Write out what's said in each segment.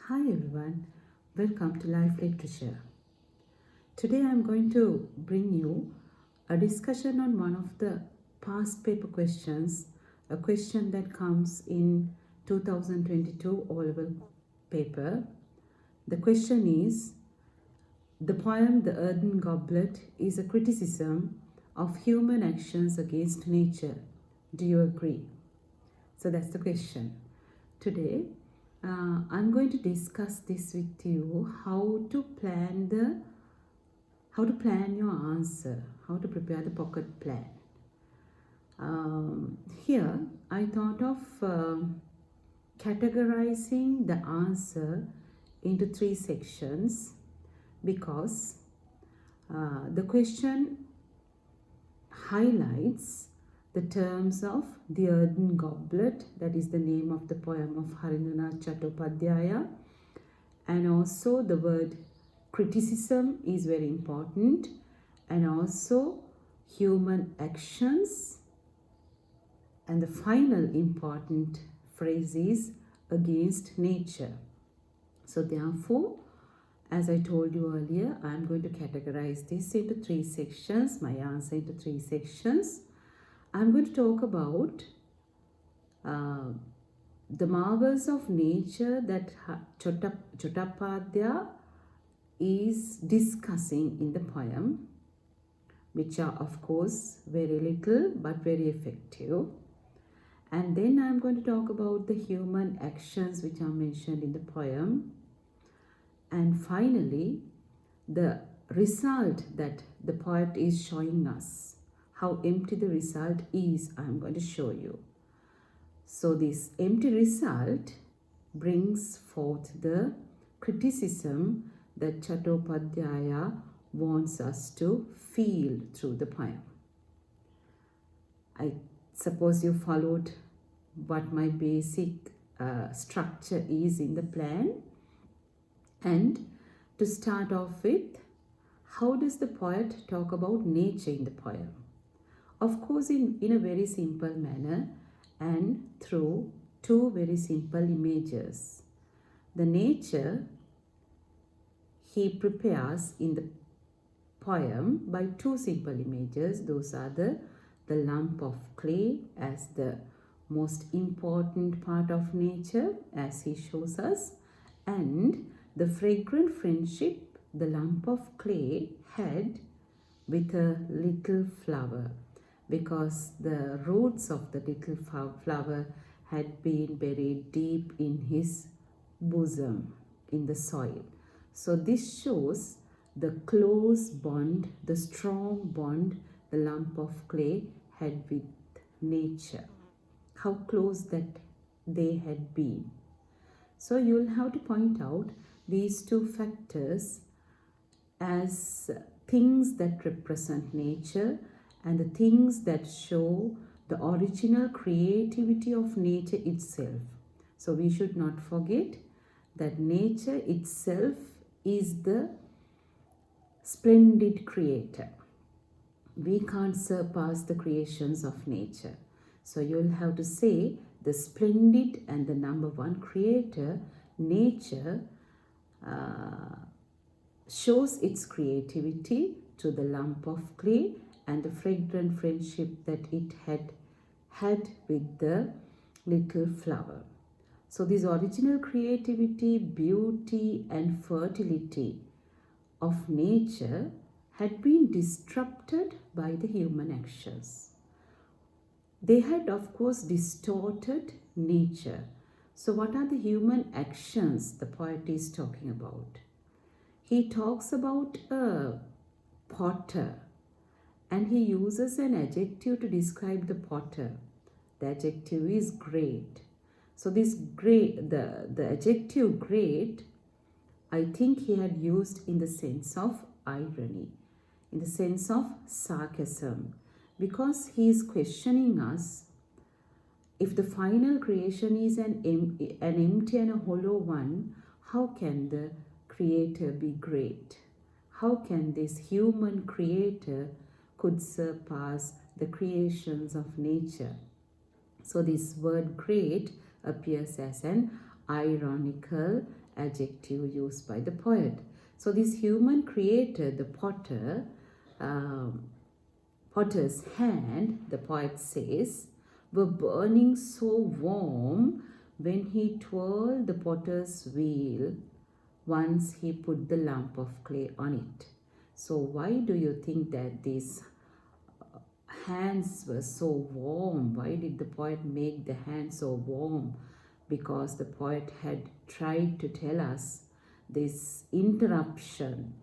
Hi everyone, welcome to Life Literature. Today I am going to bring you a discussion on one of the past paper questions, a question that comes in 2022 O-level paper. The question is, the poem The Earthen Goblet is a criticism of human actions against nature. Do you agree? So that's the question. Today, I'm going to discuss this with you, how to plan your answer, how to prepare the pocket plan. Here, I thought of categorizing the answer into 3 sections because the question highlights the terms of the earthen goblet, that is the name of the poem of Harindranath Chattopadhyaya, and also the word criticism is very important, and also human actions, and the final important phrase is against nature. So therefore, as I told you earlier, I am going to categorize this into 3 sections, my answer into 3 sections. I'm going to talk about the marvels of nature that Chattopadhyaya is discussing in the poem, which are of course very little but very effective. And then I'm going to talk about the human actions which are mentioned in the poem. And finally, the result that the poet is showing us. How empty the result is, I am going to show you. So this empty result brings forth the criticism that Chattopadhyaya wants us to feel through the poem. I suppose you followed what my basic structure is in the plan. And to start off with, how does the poet talk about nature in the poem? Of course, in a very simple manner and through 2 very simple images. The nature he prepares in the poem by 2 simple images. Those are the lump of clay as the most important part of nature, as he shows us, and the fragrant friendship the lump of clay had with a little flower, because the roots of the little flower had been buried deep in his bosom, in the soil. So this shows the close bond, the strong bond the lump of clay had with nature, how close that they had been. So you'll have to point out these 2 factors as things that represent nature and the things that show the original creativity of nature itself. So we should not forget that nature itself is the splendid creator. We can't surpass the creations of nature. So you'll have to say the splendid and the number 1 creator, nature, shows its creativity to the lump of clay and the fragrant friendship that it had with the little flower. So this original creativity, beauty and fertility of nature had been disrupted by the human actions. They had of course distorted nature. So what are the human actions the poet is talking about? He talks about a potter, and he uses an adjective to describe the potter. The adjective is great. So this great, the adjective great, I think he had used in the sense of irony, in the sense of sarcasm, because he is questioning us. If the final creation is an empty and a hollow one, how can the creator be great? How can this human creator could surpass the creations of nature? So this word great appears as an ironical adjective used by the poet. So this human creator, the potter, potter's hand, the poet says, were burning so warm when he twirled the potter's wheel once he put the lump of clay on it. So why do you think that these hands were so warm? Why did the poet make the hands so warm? Because the poet had tried to tell us this interruption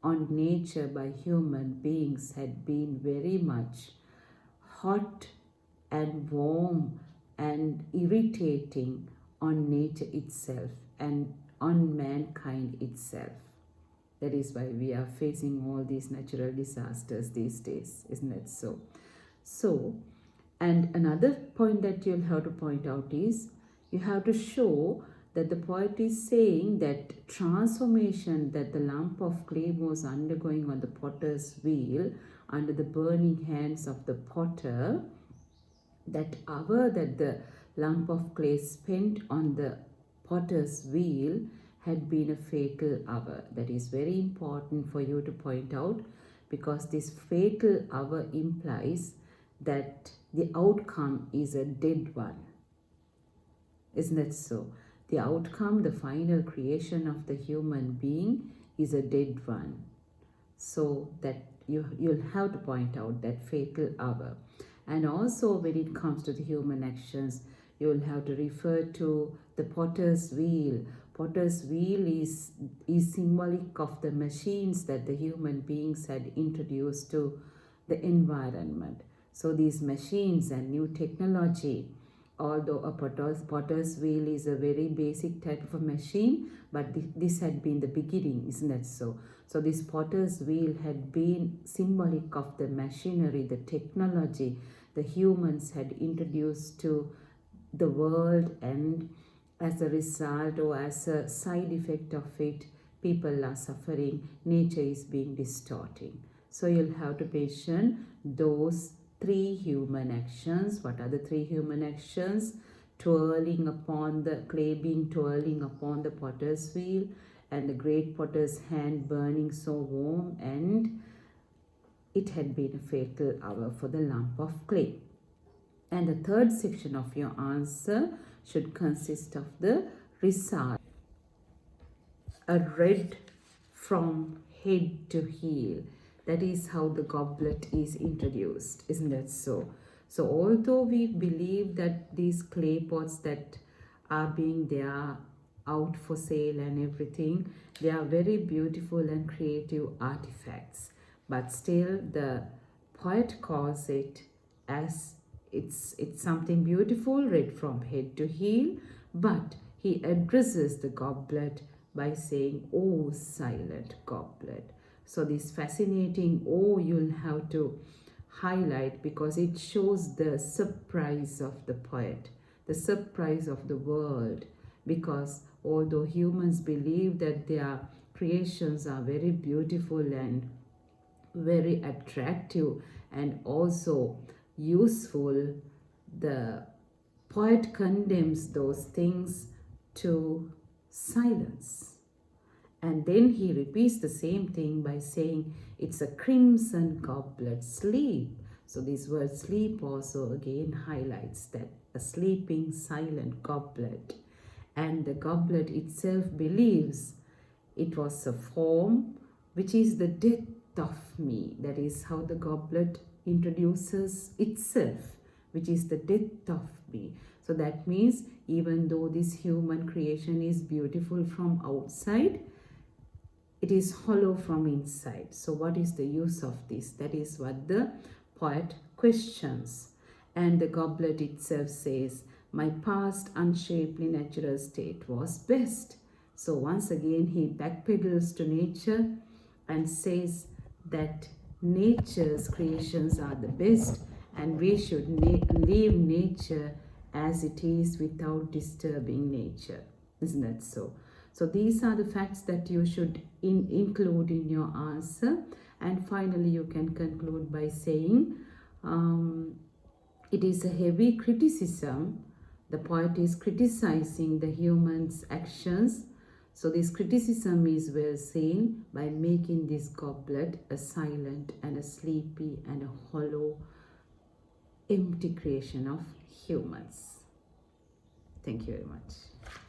on nature by human beings had been very much hot and warm and irritating on nature itself and on mankind itself. That is why we are facing all these natural disasters these days, isn't it so? So, and another point that you'll have to point out is you have to show that the poet is saying that transformation that the lump of clay was undergoing on the potter's wheel under the burning hands of the potter, that hour that the lump of clay spent on the potter's wheel had been a fatal hour. That is very important for you to point out, because this fatal hour implies that the outcome is a dead one. Isn't it so? The outcome, the final creation of the human being is a dead one. So that you'll have to point out that fatal hour. And also when it comes to the human actions, you'll have to refer to the potter's wheel. Potter's wheel is symbolic of the machines that the human beings had introduced to the environment. So these machines and new technology, although a potter's wheel is a very basic type of a machine, but this had been the beginning, isn't it so? So this potter's wheel had been symbolic of the machinery, the technology the humans had introduced to the world, and as a result or as a side effect of it, people are suffering, nature is being distorting. So you'll have to mention those three human actions. What are the three human actions? Twirling upon the clay being twirling upon the potter's wheel, and the great potter's hand burning so warm, and it had been a fatal hour for the lump of clay. And the third section of your answer should consist of the result. A red from head to heel. That is how the goblet is introduced, isn't it so? So although we believe that these clay pots that are being there out for sale and everything, they are very beautiful and creative artifacts, but still the poet calls it as it's something beautiful, red from head to heel, but he addresses the goblet by saying, "Oh, silent goblet." So this fascinating "oh" you'll have to highlight, because it shows the surprise of the poet, the surprise of the world, because although humans believe that their creations are very beautiful and very attractive and also useful, the poet condemns those things to silence. And then he repeats the same thing by saying, "It's a crimson goblet, sleep." So this word sleep also again highlights that a sleeping silent goblet. And the goblet itself believes it was a form which is the death of me. That is how the goblet introduces itself, which is the death of me. So that means even though this human creation is beautiful from outside, it is hollow from inside. So what is the use of this? That is what the poet questions. And the goblet itself says, "My past unshapely natural state was best." So once again he backpedals to nature and says that nature's creations are the best, and we should leave nature as it is without disturbing nature. Isn't that so? So these are the facts that you should include in your answer. And finally you can conclude by saying it is a heavy criticism. The poet is criticizing the human's actions. So this criticism is well seen by making this goblet a silent and a sleepy and a hollow, empty creation of humans. Thank you very much.